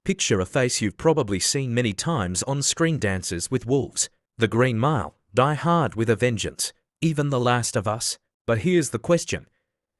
Picture a face you've probably seen many times on screen: Dances with Wolves, The Green Mile, Die Hard with a Vengeance, even The Last of Us. But here's the question.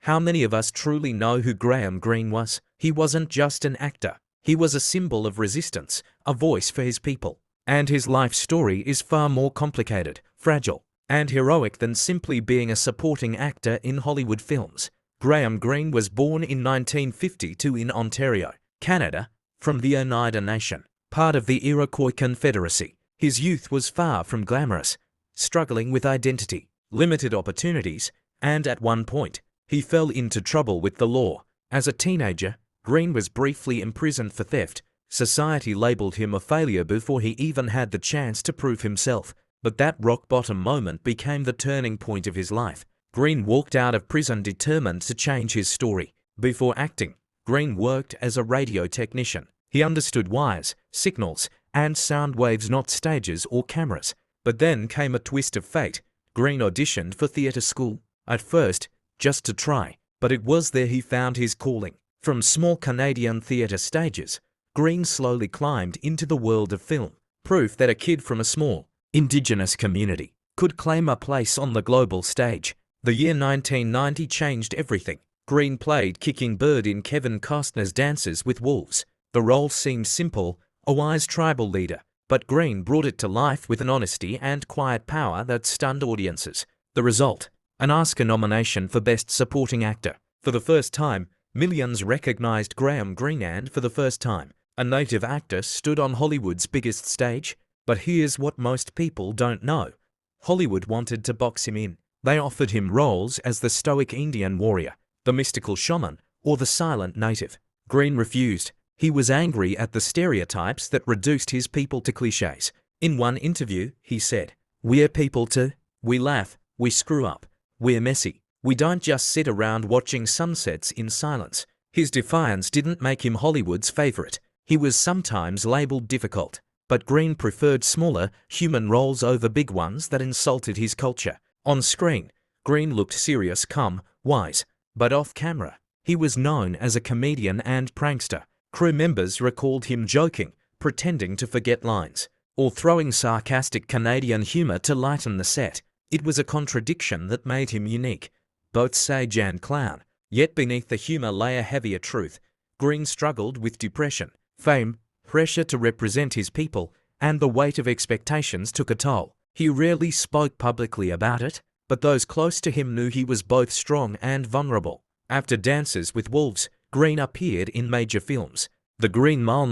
How many of us truly know who Graham Greene was? He wasn't just an actor. He was a symbol of resistance, a voice for his people. And his life story is far more complicated, fragile, and heroic than simply being a supporting actor in Hollywood films. Graham Greene was born in 1952 in Ontario, Canada, from the Oneida Nation, part of the Iroquois Confederacy. His youth was far from glamorous, struggling with identity, limited opportunities, and at one point, he fell into trouble with the law. As a teenager, Greene was briefly imprisoned for theft. Society labeled him a failure before he even had the chance to prove himself. But that rock-bottom moment became the turning point of his life. Greene walked out of prison determined to change his story. Before acting, Greene worked as a radio technician. He understood wires, signals, and sound waves, not stages or cameras. But then came a twist of fate. Greene auditioned for theatre school. At first, just to try, but it was there he found his calling. From small Canadian theatre stages, Greene slowly climbed into the world of film, proof that a kid from a small, Indigenous community could claim a place on the global stage. The year 1990 changed everything. Greene played Kicking Bird in Kevin Costner's Dances with Wolves. The role seemed simple, a wise tribal leader, but Greene brought it to life with an honesty and quiet power that stunned audiences. The result? An Oscar nomination for Best Supporting Actor. For the first time, millions recognized Graham Greene, and for the first time, a native actor stood on Hollywood's biggest stage. But here's what most people don't know. Hollywood wanted to box him in. They offered him roles as the stoic Indian warrior, the mystical shaman, or the silent native. Greene refused. He was angry at the stereotypes that reduced his people to cliches. In one interview, he said, "We're people too. We laugh, we screw up, we're messy. We don't just sit around watching sunsets in silence." His defiance didn't make him Hollywood's favorite. He was sometimes labeled difficult. But Greene preferred smaller, human roles over big ones that insulted his culture. On screen, Greene looked serious, calm, wise. But off camera, he was known as a comedian and prankster. Crew members recalled him joking, pretending to forget lines, or throwing sarcastic Canadian humor to lighten the set. It was a contradiction that made him unique, both sage and clown. Yet beneath the humor lay a heavier truth. Greene struggled with depression, fame, pressure to represent his people, and the weight of expectations took a toll. He rarely spoke publicly about it, but those close to him knew he was both strong and vulnerable. After Dances with Wolves, Greene appeared in major films. The Green Mile